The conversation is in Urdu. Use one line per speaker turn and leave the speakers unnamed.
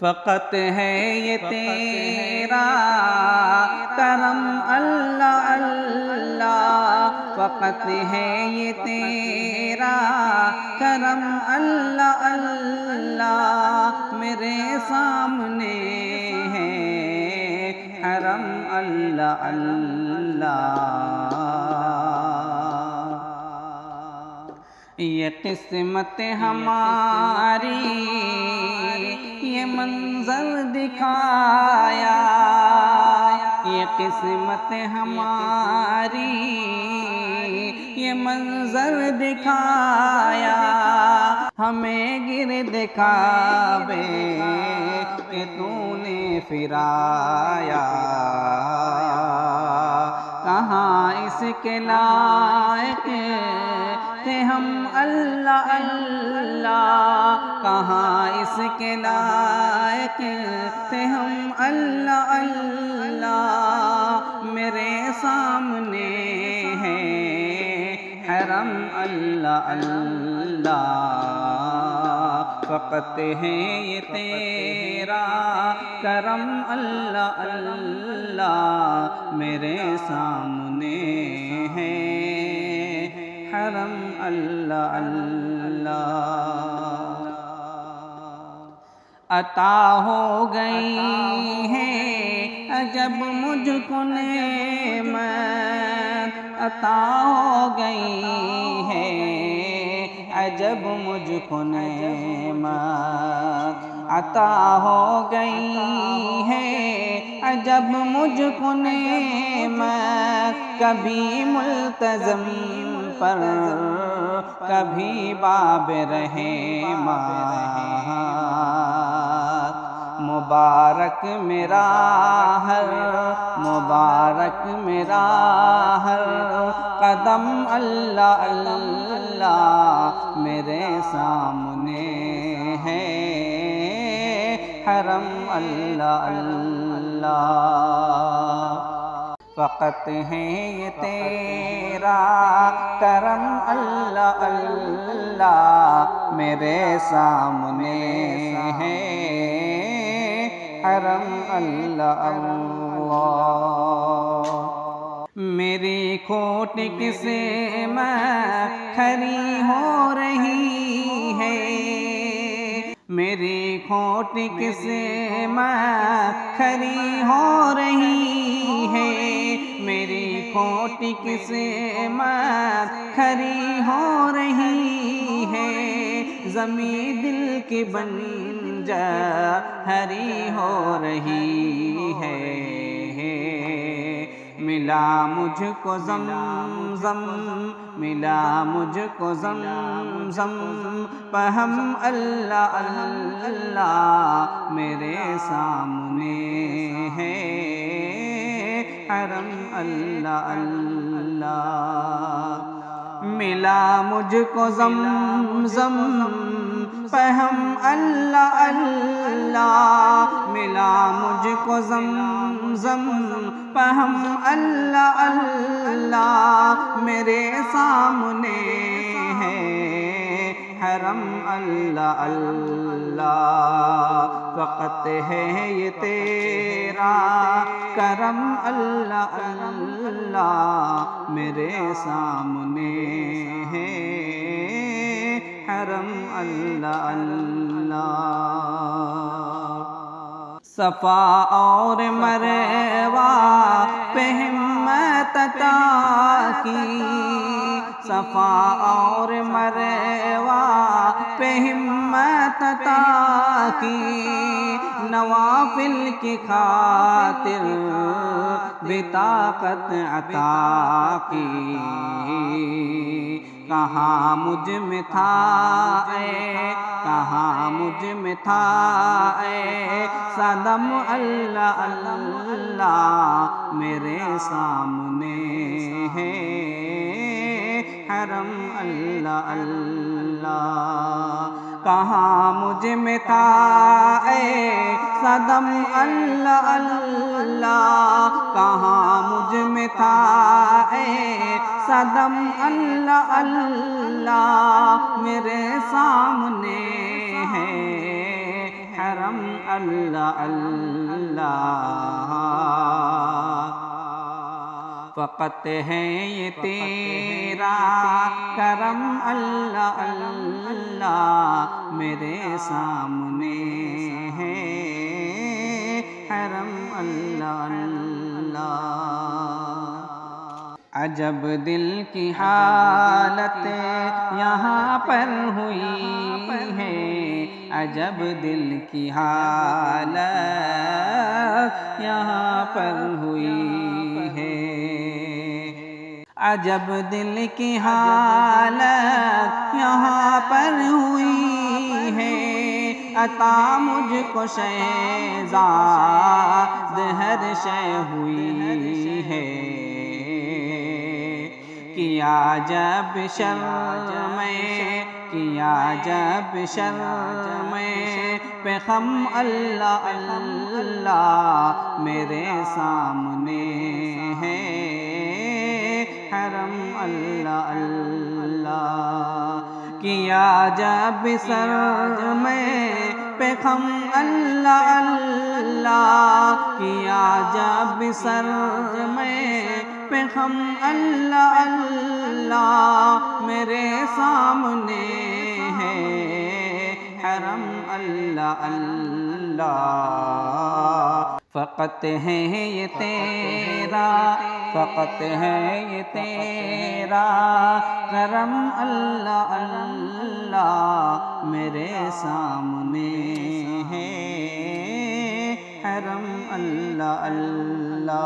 فقط ہے یہ تیرا کرم اللہ اللہ، فقط ہے یہ تیرا کرم اللہ اللہ، میرے سامنے ہے حرم اللہ اللہ۔ یہ قسمت ہماری یہ منظر دکھایا، یہ قسمت ہماری یہ منظر دکھایا، ہمیں گرد کعبے کہ تو نے پھرایا، کہاں اس کے لائق تھے ہم اللہ اللہ، کہاں اس کے لائق تھے ہم اللہ اللہ، میرے سامنے ہے حرم اللہ اللہ، فقط ہے یہ تیرا کرم اللہ اللہ، میرے سامنے ہے حرم اللہ اللہ۔ عطا ہو گئی ہے عجب مجھ کو نعمت، عطا ہو گئی ہے عجب مجھ کو نعمت، عطا ہو گئی ہے عجب مجھ کو نعمت، کبھی ملتزم پر کبھی باب رحمت، مبارک میرا ہر مبارک میرا ہر قدم اللہ اللہ، میرے سامنے ہے حرم اللہ اللہ، فقط ہے یہ تیرا کرم اللہ اللہ، میرے سامنے ہے حرم اللہ اللہ۔ میری کھوٹ کس میں کھری ہو رہی ہے، میری کھوٹ کس میں کھری ہو رہی ہے، میری کھوٹ کس میں کھری ہو رہی ہے، زمین دل کی بنجر ہو رہی ہے، ملا مجھ کو زمزم ملا مجھ کو زمزم فہم اللہ اللہ، میرے سامنے ہے حرم اللہ اللہ، ملا مجھ کو زمزم فہم اللہ اللہ، ملا مجھ کو زمزم فہم اللہ اللہ، میرے سامنے ہے حرم اللہ اللہ، فقط ہے یہ تیرا کرم اللہ اللہ، میرے سامنے ہے حرم اللہ اللہ۔ صفا اور مروہ پہ ہمت عطا کی، صفا اور مروہ پہ ہمت عطا کی، نوافل کی خاطر بھی طاقت عطا کی، کہاں مجھ میں تھا اے کہاں مجھ میں تھا اے صدم اللہ اللہ، میرے سامنے ہے حرم اللہ اللہ، کہاں مجھ میں تھا اے صدم اللہ اللہ، کہاں مجھ میں تھا اے صدم اللہ اللہ، میرے سامنے ہے حرم حرم اللہ اللہ، فقط ہے یہ تیرا کرم اللہ اللہ، میرے سامنے ہے حرم اللہ اللہ۔ عجب دل کی حالت یہاں پر ہوئی ہے، عجب دل کی حالت یہاں پر ہوئی ہے، عجب دل کی حالت یہاں پر ہوئی ہے، عطا مجھ کو شہزاد ہر شے ہوئی ہے، کیا جب شرم کیا جب شرم پہ خم اللہ اللہ، میرے سامنے ہے حرم اللہ اللہ، کیا جب شرم پہ خم اللہ اللہ، کیا جب شرم پہ خم اللہ اللہ، میرے سامنے ہے حرم اللہ اللہ، فقط ہے یہ تیرا، فقط ہے یہ تیرا کرم اللہ اللہ، میرے سامنے ہے حرم اللہ اللہ۔